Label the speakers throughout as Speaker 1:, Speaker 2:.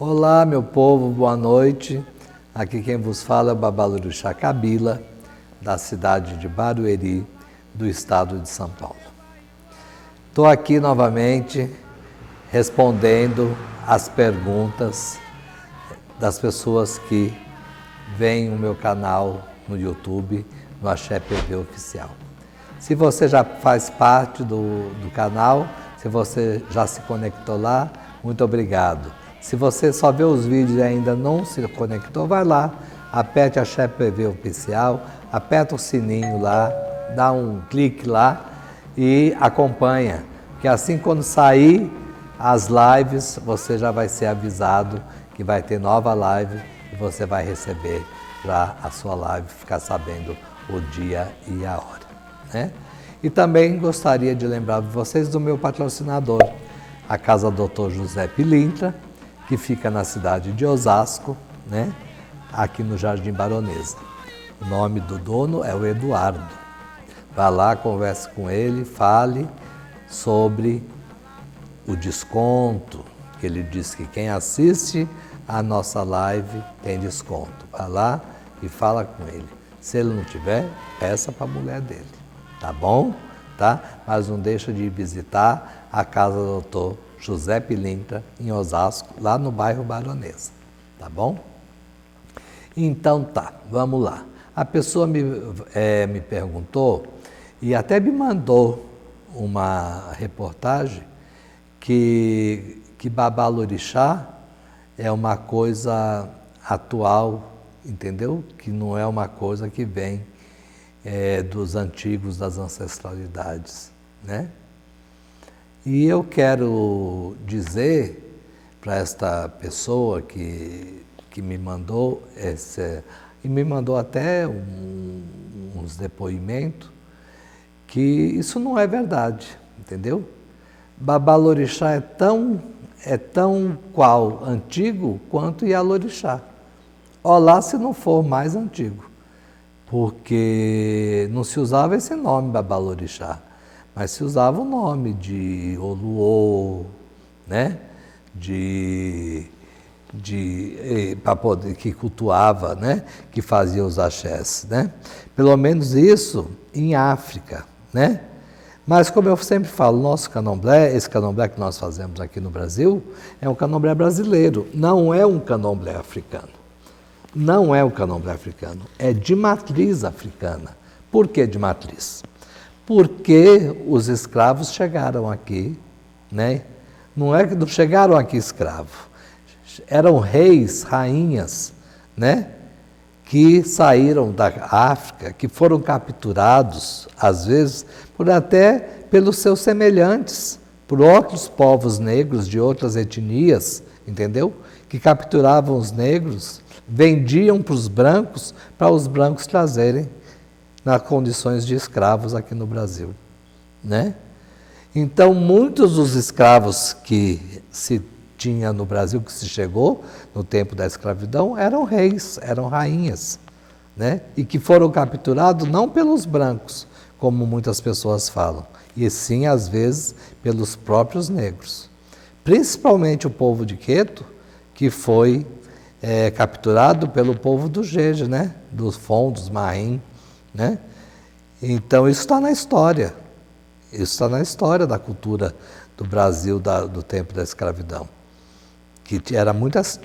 Speaker 1: Olá, meu povo, boa noite. Aqui quem vos fala é o Babalorixá Kabila, da cidade de Barueri, do estado de São Paulo. Estou aqui novamente respondendo as perguntas das pessoas que veem o meu canal no YouTube, no Axé PV Oficial. Se você já faz parte do canal, se você já se conectou lá, muito obrigado. Se você só vê os vídeos e ainda não se conectou, vai lá, aperte Axé PV Oficial, aperta o sininho lá, dá um clique lá e acompanha. Porque assim quando sair as lives, você já vai ser avisado que vai ter nova live e você vai receber já a sua live, ficar sabendo o dia e a hora, né? E também gostaria de lembrar vocês do meu patrocinador, a Casa Dr. José Pilintra, que fica na cidade de Osasco, né? Aqui no Jardim Baronesa. O nome do dono é o Eduardo. Vá lá, converse com ele, fale sobre o desconto, que ele diz que quem assiste a nossa live tem desconto. Vá lá e fala com ele. Se ele não tiver, peça para a mulher dele, tá bom? Tá? Mas não deixa de visitar a Casa do Dr. José Pilintra, em Osasco, lá no bairro Baronesa, tá bom? Então tá, vamos lá. A pessoa me perguntou e até me mandou uma reportagem que Babalorixá é uma coisa atual, entendeu? Que não é uma coisa que vem dos antigos, das ancestralidades, né? E eu quero dizer para esta pessoa que me mandou, e me mandou até uns depoimentos, que isso não é verdade, entendeu? Babalorixá é tão qual antigo quanto Ialorixá. Olá se não for mais antigo, porque não se usava esse nome Babalorixá, mas se usava o nome de Oluô, né? Para poder, que cultuava, né? Que fazia os axés, né? Pelo menos isso em África, né? Mas como eu sempre falo, nosso candomblé, esse candomblé que nós fazemos aqui no Brasil, é um candomblé brasileiro, não é um candomblé africano. Não é um candomblé africano, é de matriz africana. Por que de matriz? Porque os escravos chegaram aqui, né? Não é que não chegaram aqui escravos, eram reis, rainhas, né? Que saíram da África, que foram capturados, às vezes, até pelos seus semelhantes, por outros povos negros de outras etnias, entendeu? Que capturavam os negros, vendiam para os brancos trazerem nas condições de escravos aqui no Brasil, né? Então, muitos dos escravos que se tinha no Brasil, que se chegou no tempo da escravidão, eram reis, eram rainhas, né? E que foram capturados não pelos brancos, como muitas pessoas falam, e sim, às vezes, pelos próprios negros. Principalmente o povo de Queto, que foi capturado pelo povo do Jeje, né? Dos Fon, dos Marim, né? Então, isso está na história. Isso está na história da cultura do Brasil do tempo da escravidão. Que eram muitas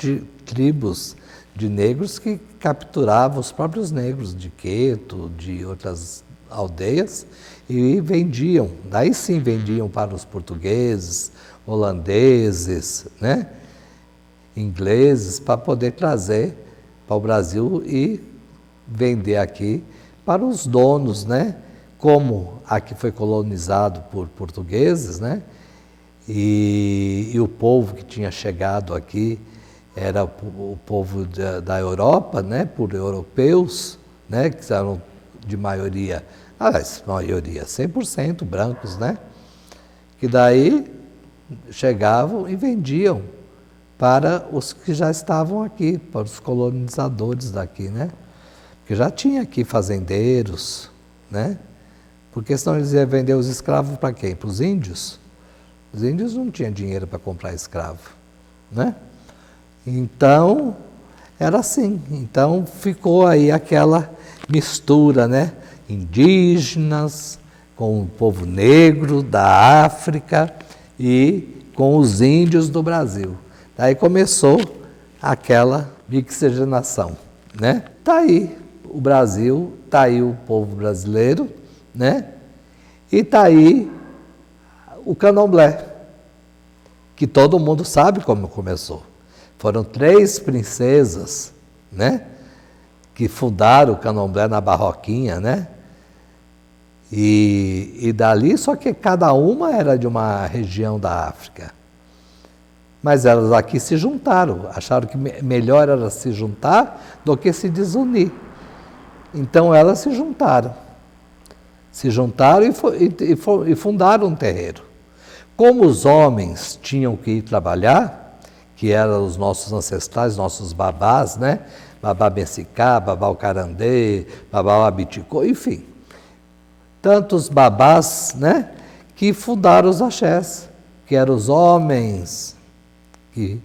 Speaker 1: tribos de negros que capturavam os próprios negros de Queto, de outras aldeias, e vendiam. Daí sim vendiam para os portugueses, holandeses, né? Ingleses, para poder trazer para o Brasil e vender aqui para os donos, né? Como aqui foi colonizado por portugueses, né? E o povo que tinha chegado aqui era o povo da Europa, né? Por europeus, né? Que eram de maioria, maioria, 100% brancos, né? Que daí chegavam e vendiam para os que já estavam aqui, para os colonizadores daqui, né? Porque já tinha aqui fazendeiros, né? Porque senão eles iam vender os escravos para quem? Para os índios? Os índios não tinham dinheiro para comprar escravo, né? Então, era assim. Então, ficou aí aquela mistura, né? Indígenas com o povo negro da África e com os índios do Brasil. Daí começou aquela mixigenação, né? Tá aí o Brasil, tá aí o povo brasileiro, né? E tá aí o candomblé, que todo mundo sabe como começou. Foram 3 princesas, né? Que fundaram o candomblé na Barroquinha, né? E dali, só que cada uma era de uma região da África. Mas elas aqui se juntaram, acharam que melhor era se juntar do que se desunir. Então elas se juntaram. Se juntaram e fundaram um terreiro. Como os homens tinham que ir trabalhar, que eram os nossos ancestrais, nossos babás, né? Babá Bensicá, babá Ucarandê, babá Abiticô, enfim. Tantos babás, né? Que fundaram os axés, que eram os homens que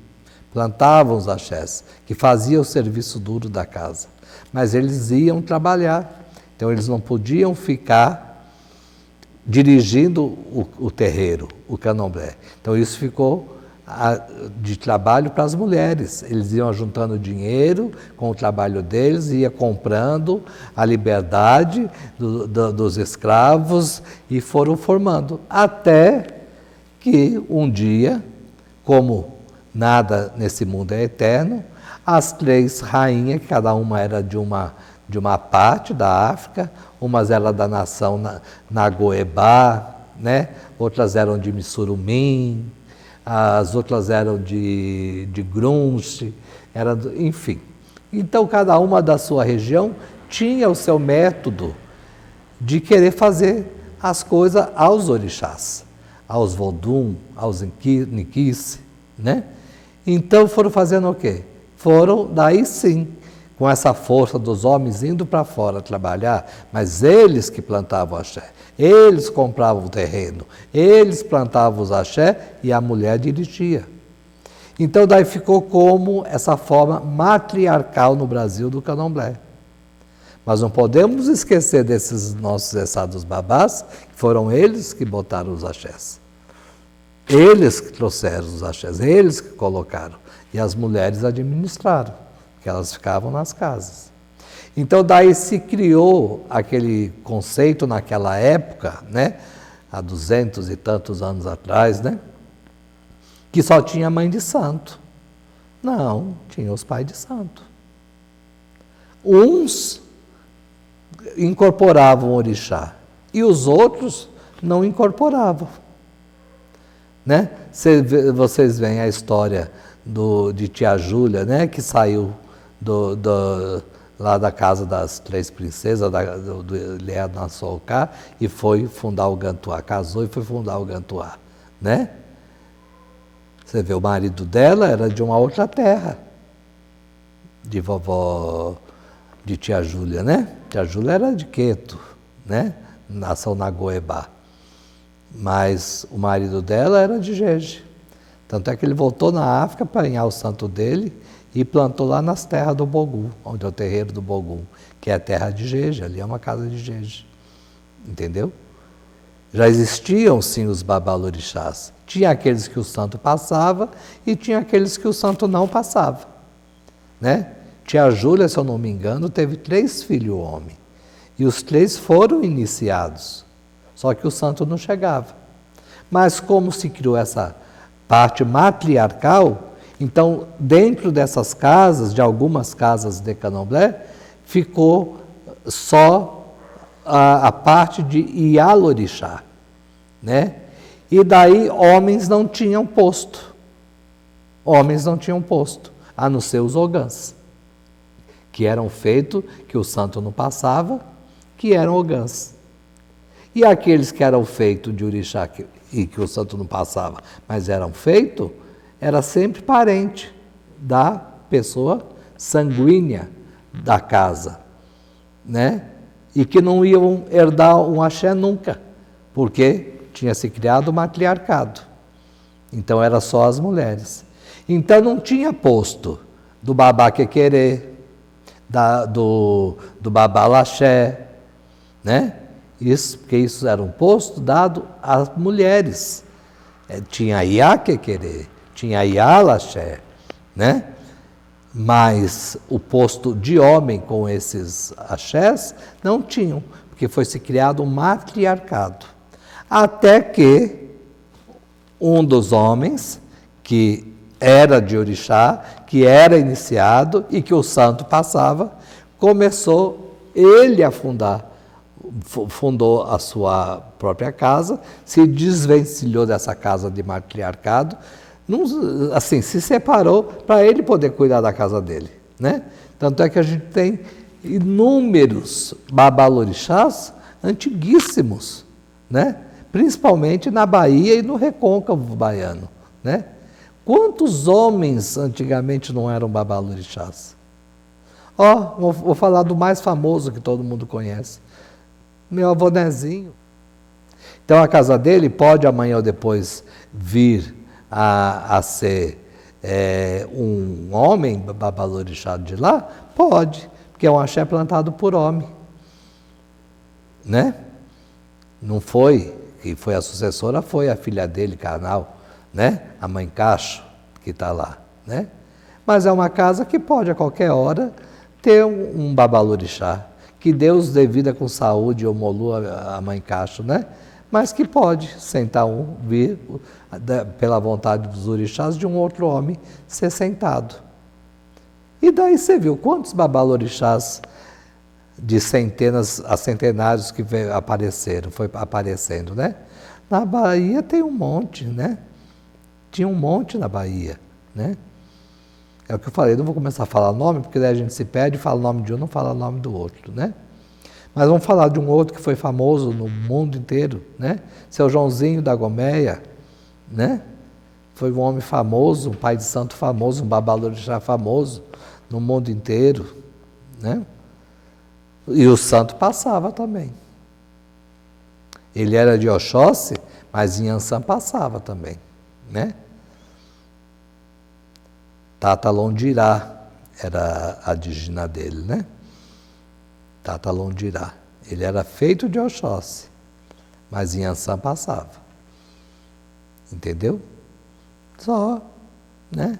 Speaker 1: plantavam os axés, que faziam o serviço duro da casa. Mas eles iam trabalhar, então eles não podiam ficar dirigindo o terreiro, o candomblé. Então isso ficou de trabalho para as mulheres. Eles iam juntando dinheiro com o trabalho deles, ia comprando a liberdade dos escravos e foram formando. Até que um dia, como nada nesse mundo é eterno, as 3 rainhas, que cada uma era de uma parte da África, umas eram da nação Nagoebá, né? Outras eram de Missurumim, as outras eram de Grunge, enfim. Então, cada uma da sua região tinha o seu método de querer fazer as coisas aos orixás, aos Vodum, aos Niquice, né? Então, foram fazendo o quê? Foram, daí sim, com essa força dos homens indo para fora trabalhar, mas eles que plantavam axé, eles compravam o terreno, eles plantavam os axé e a mulher dirigia. Então daí ficou como essa forma matriarcal no Brasil do candomblé. Mas não podemos esquecer desses nossos essados babás, que foram eles que botaram os axés. Eles que trouxeram os axés, eles que colocaram. E as mulheres administraram, porque elas ficavam nas casas. Então daí se criou aquele conceito naquela época, né, há 200 e tantos anos atrás, né, que só tinha mãe de santo. Não, tinha os pais de santo. Uns incorporavam o orixá e os outros não incorporavam. Né? Vocês veem a história de tia Júlia, né, que saiu lá da casa das 3 princesas, do Ilhéado Nassolcá, e foi fundar o Gantuá, casou e foi fundar o Gantuá, né? Você vê, o marido dela era de uma outra terra, de vovó, de tia Júlia, né? Tia Júlia era de Queto, né? Nação Nagoebá. Mas o marido dela era de Jeje. Tanto é que ele voltou na África para apanhar o santo dele e plantou lá nas terras do Bogum, onde é o terreiro do Bogum, que é a terra de Jeje, ali é uma casa de Jeje. Entendeu? Já existiam sim os babalorixás. Tinha aqueles que o santo passava e tinha aqueles que o santo não passava. Né? Tia Júlia, se eu não me engano, teve 3 filhos homens. E os 3 foram iniciados. Só que o santo não chegava. Mas como se criou essa parte matriarcal, então dentro dessas casas, de algumas casas de candomblé, ficou só a parte de Ialorixá, né? E daí homens não tinham posto. Homens não tinham posto, a não ser os ogãs, que eram feitos, que o santo não passava, que eram ogãs. E aqueles que eram feitos de orixá e que o santo não passava, mas eram feitos, era sempre parente da pessoa sanguínea da casa, né? E que não iam herdar um axé nunca, porque tinha se criado o matriarcado. Então era só as mulheres. Então não tinha posto do babá quequerê, do babá laxé, né? Porque isso era um posto dado às mulheres. Tinha Iá quequerê, tinha Iá laxé, né? Mas o posto de homem com esses axés não tinham, porque foi se criado um matriarcado. Até que um dos homens, que era de orixá, que era iniciado e que o santo passava, começou ele a fundou a sua própria casa, se desvencilhou dessa casa de matriarcado, assim, se separou para ele poder cuidar da casa dele, né? Tanto é que a gente tem inúmeros babalorixás antiguíssimos, né? Principalmente na Bahia e no recôncavo baiano, né? Quantos homens antigamente não eram babalorixás? Vou falar do mais famoso que todo mundo conhece, meu avô Nezinho. Então a casa dele pode amanhã ou depois vir a ser um homem babalorixá de lá? Pode, porque é um axé plantado por homem, né? Não foi, que foi a sucessora, foi a filha dele, carnal, né? A mãe Cacho, que está lá, né? Mas é uma casa que pode a qualquer hora ter um babalorixá, que Deus dê vida com saúde, Omolu, a mãe Cacho, né? Mas que pode sentar vir pela vontade dos orixás de um outro homem ser sentado. E daí você viu quantos babalorixás de centenas a centenários que apareceram, foi aparecendo, né? Na Bahia tem um monte, né? Tinha um monte na Bahia, né? É o que eu falei, não vou começar a falar nome, porque daí a gente se perde, fala o nome de um, não fala o nome do outro, né? Mas vamos falar de um outro que foi famoso no mundo inteiro, né? Seu Joãozinho da Gomeia, né? Foi um homem famoso, um pai de santo famoso, um babalorixá famoso no mundo inteiro, né? E o santo passava também. Ele era de Oxóssi, mas Inhansã passava também, né? Tata Londirá era a dígina dele, né? Tata Londirá. Ele era feito de Oxóssi, mas Inhansã passava. Entendeu? Só, né?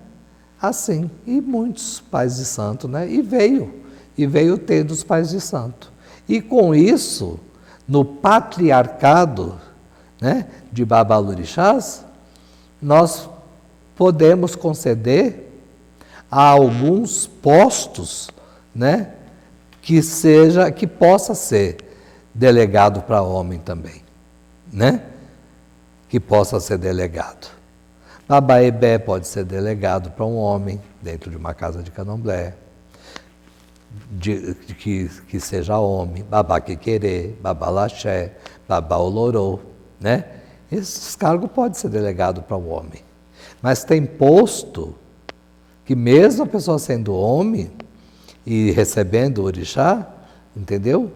Speaker 1: Assim. E muitos pais de santo, né? E veio tendo os pais de santo. E com isso, no patriarcado, né, de babalorixás, nós podemos conceder a alguns postos, né, que possa ser delegado para homem também, né? Que possa ser delegado. Babaebé pode ser delegado para um homem dentro de uma casa de candomblé, que seja homem, babá quequerê, babá laxé, babá olorô, né? Esses cargos podem ser delegados para um homem. Mas tem posto que mesmo a pessoa sendo homem e recebendo o orixá, entendeu?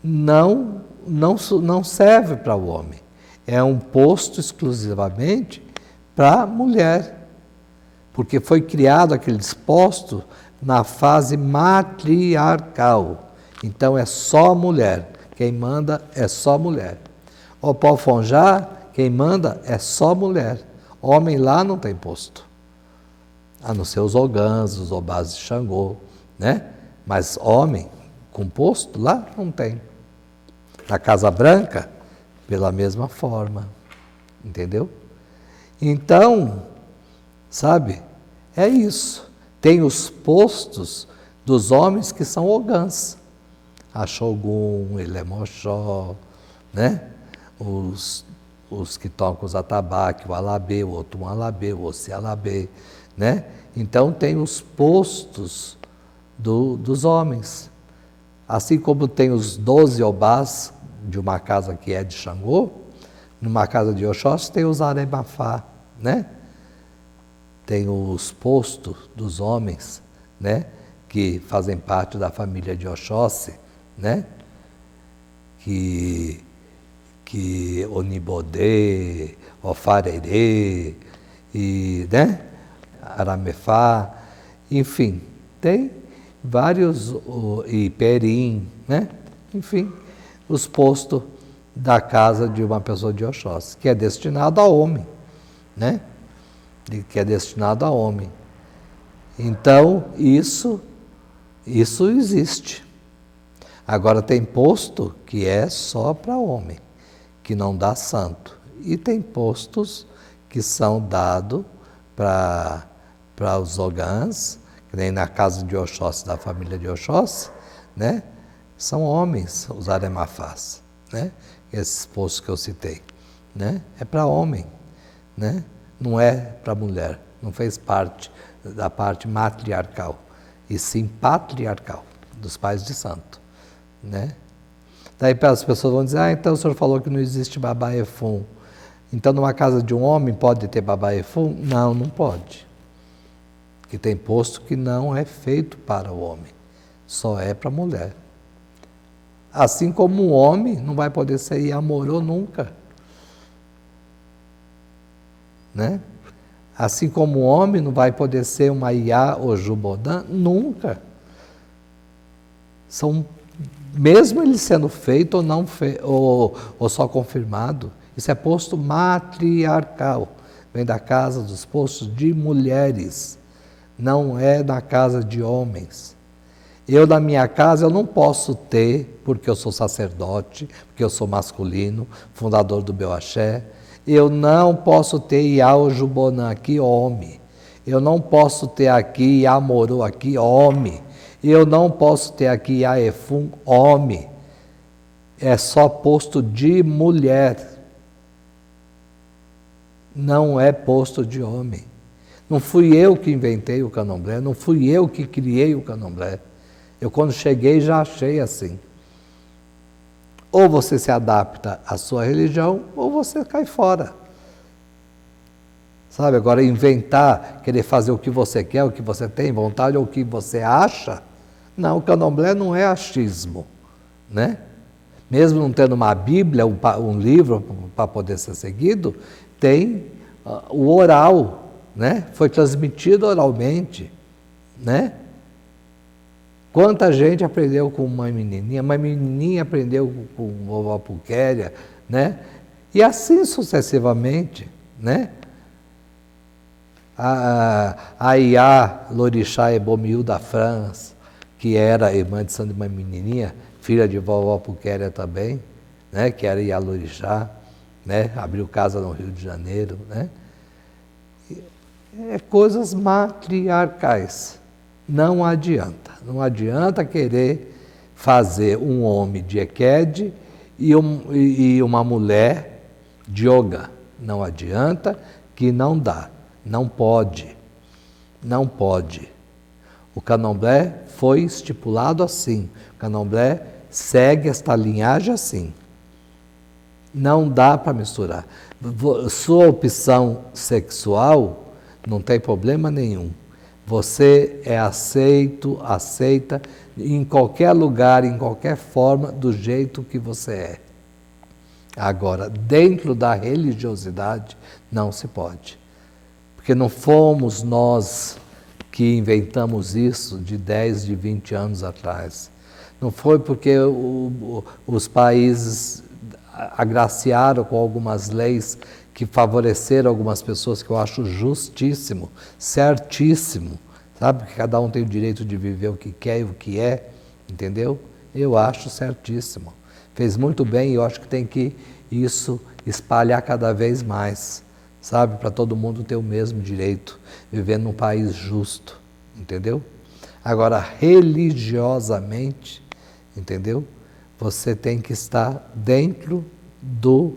Speaker 1: Não serve para o homem. É um posto exclusivamente para a mulher. Porque foi criado aqueles postos na fase matriarcal. Então é só mulher. Quem manda é só mulher. O Pau-Fonjá, quem manda é só mulher. Homem lá não tem posto. A não ser os ogãs, os obás de Xangô, né? Mas homem com posto lá não tem. Na Casa Branca, pela mesma forma. Entendeu? Então, sabe, é isso. Tem os postos dos homens que são ogãs. Axogum, Elemoxó, né? Os que tocam os atabaques, o alabê, o otum alabê, o ossi alabê, né? Então tem os postos dos homens. Assim como tem os 12 obás de uma casa que é de Xangô, numa casa de Oxóssi tem os aremafá, né? Tem os postos dos homens, né? Que fazem parte da família de Oxóssi, né? Que Onibodê, Ofarerê, e, né? Aramefá, enfim, tem vários, e Perim, né? Enfim, os postos da casa de uma pessoa de Oxóssi, que é destinado a homem, né? Que é destinado a homem. Então, isso existe. Agora, tem posto que é só para homem, que não dá santo. E tem postos que são dados para os ogãs, que nem na casa de Oxóssi, da família de Oxóssi, né? São homens, os aremafás, né? Esses postos que eu citei, né? É para homem, né? Não é para mulher, não fez parte da parte matriarcal, e sim patriarcal, dos pais de santo, né? Daí as pessoas vão dizer, então o senhor falou que não existe babá efum. Então numa casa de um homem pode ter babá efum? Não, não pode. Porque tem posto que não é feito para o homem, só é para a mulher. Assim como um homem não vai poder ser Iamorô nunca, né? Assim como um homem não vai poder ser uma Iá ou Jubodã nunca. Mesmo ele sendo feito ou não ou só confirmado, isso é posto matriarcal, vem da casa dos postos de mulheres, não é da casa de homens. Eu, na minha casa, eu não posso ter, porque eu sou sacerdote, porque eu sou masculino, fundador do Beuaxé, eu não posso ter Iá Jubonã aqui, homem. Eu não posso ter aqui Iamorô aqui, homem. Eu não posso ter aqui Iá-Efum, homem. É só posto de mulher. Não é posto de homem. Não fui eu que inventei o candomblé, não fui eu que criei o candomblé. Eu, quando cheguei, já achei assim. Ou você se adapta à sua religião, ou você cai fora. Sabe, agora inventar, querer fazer o que você quer, o que você tem vontade, ou o que você acha, não, o candomblé não é achismo, né? Mesmo não tendo uma Bíblia, um livro para poder ser seguido, tem o oral, né? Foi transmitido oralmente, né? Quanta gente aprendeu com uma menininha aprendeu com vovó Puquéria, né? E assim sucessivamente, né? A Iá Lorixá Ebomiú da França, que era irmã de Santa Menininha, filha de vovó Puquéria também, né? Que era Iá Lorixá, né? Abriu casa no Rio de Janeiro, né? É coisas matriarcais. Não adianta querer fazer um homem de Eked e uma mulher de Ogã. Não adianta, que não dá, não pode. O candomblé foi estipulado assim, o candomblé segue esta linhagem assim. Não dá para misturar. Sua opção sexual não tem problema nenhum. Você é aceita em qualquer lugar, em qualquer forma, do jeito que você é. Agora, dentro da religiosidade, não se pode. Porque não fomos nós que inventamos isso de 10, de 20 anos atrás. Não foi porque os países agraciaram com algumas leis que favoreceram algumas pessoas, que eu acho justíssimo, certíssimo, sabe? Que cada um tem o direito de viver o que quer e o que é, entendeu? Eu acho certíssimo. Fez muito bem e eu acho que tem que isso espalhar cada vez mais, sabe? Para todo mundo ter o mesmo direito, viver num país justo, entendeu? Agora, religiosamente, entendeu? Você tem que estar dentro do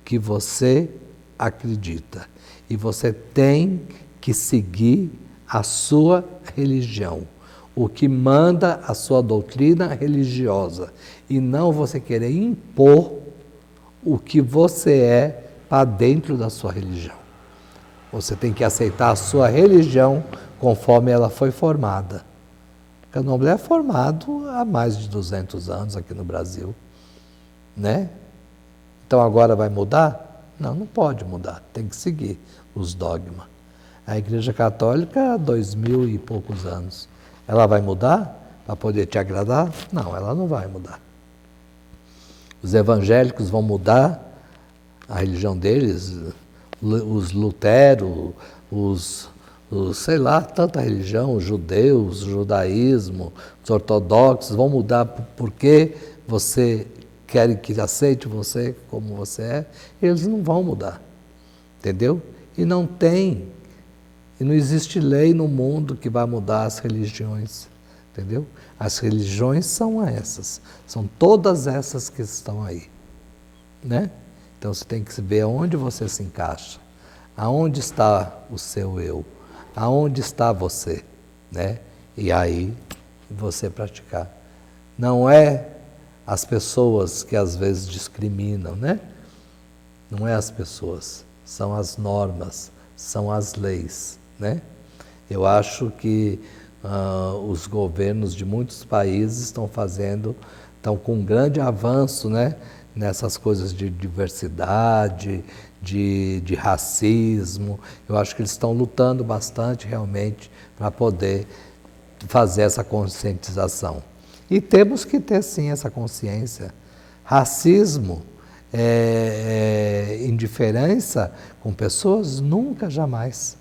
Speaker 1: que você acredita. E você tem que seguir a sua religião, o que manda a sua doutrina religiosa, e não você querer impor o que você é para dentro da sua religião. Você tem que aceitar a sua religião conforme ela foi formada. O candomblé é formado há mais de 200 anos aqui no Brasil, né? Então agora vai mudar? Não pode mudar, tem que seguir os dogmas. A Igreja Católica há 2000 e poucos anos. Ela vai mudar para poder te agradar? Não, ela não vai mudar. Os evangélicos vão mudar a religião deles, os Lutero, sei lá, tanta religião, os judeus, o judaísmo, os ortodoxos, vão mudar porque você quer que aceite você como você é, eles não vão mudar, entendeu? E não existe lei no mundo que vai mudar as religiões, entendeu? As religiões são essas, são todas essas que estão aí, né? Então você tem que ver aonde você se encaixa, aonde está o seu eu, aonde está você, né? E aí você praticar. Não é as pessoas que às vezes discriminam, né? Não é as pessoas, são as normas, são as leis, né? Eu acho que os governos de muitos países estão com um grande avanço, né? Nessas coisas de diversidade, de racismo. Eu acho que eles estão lutando bastante realmente para poder fazer essa conscientização. E temos que ter sim essa consciência. Racismo, indiferença com pessoas, nunca, jamais.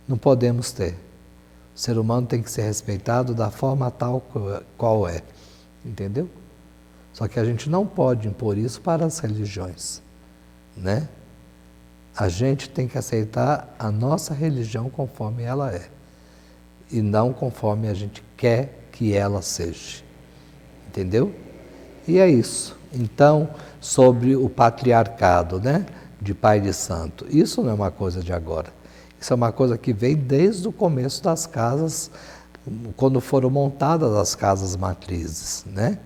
Speaker 1: Não podemos ter. O ser humano tem que ser respeitado da forma tal qual é. Entendeu? Só que a gente não pode impor isso para as religiões, né? A gente tem que aceitar a nossa religião conforme ela é e não conforme a gente quer que ela seja, entendeu? E é isso. Então, sobre o patriarcado, né, de pai de santo, isso não é uma coisa de agora. Isso é uma coisa que vem desde o começo das casas, quando foram montadas as casas matrizes, né?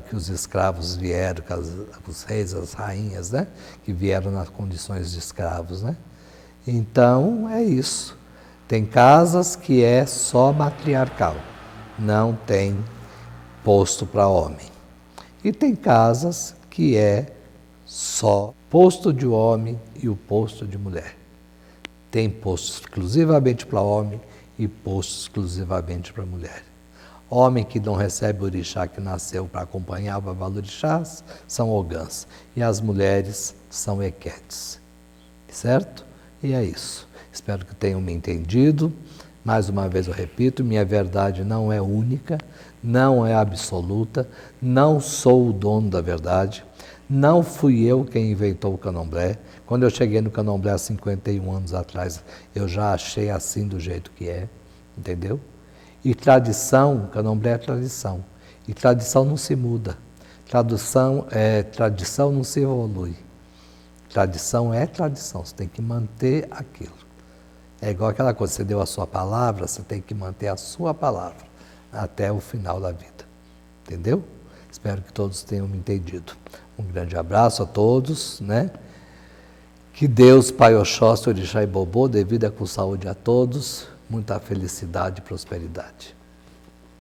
Speaker 1: Que os escravos vieram, os reis, as rainhas, né? Que vieram nas condições de escravos, né? Então, é isso. Tem casas que é só matriarcal, não tem posto para homem. E tem casas que é só posto de homem e o posto de mulher. Tem posto exclusivamente para homem e posto exclusivamente para mulher. Homem que não recebe o orixá que nasceu para acompanhar o babalorixás são ogãs. E as mulheres são equetes. Certo? E é isso. Espero que tenham me entendido. Mais uma vez eu repito, minha verdade não é única, não é absoluta, não sou o dono da verdade, não fui eu quem inventou o candomblé. Quando eu cheguei no candomblé há 51 anos atrás, eu já achei assim do jeito que é, entendeu? E tradição, candomblé é tradição. E tradição não se muda. Tradição não se evolui. Tradição é tradição, você tem que manter aquilo. É igual aquela coisa, você deu a sua palavra, você tem que manter a sua palavra até o final da vida. Entendeu? Espero que todos tenham me entendido. Um grande abraço a todos, né? Que Deus, Pai Oxóssi, Orixá e Bobô, dê vida com saúde a todos, muita felicidade e prosperidade.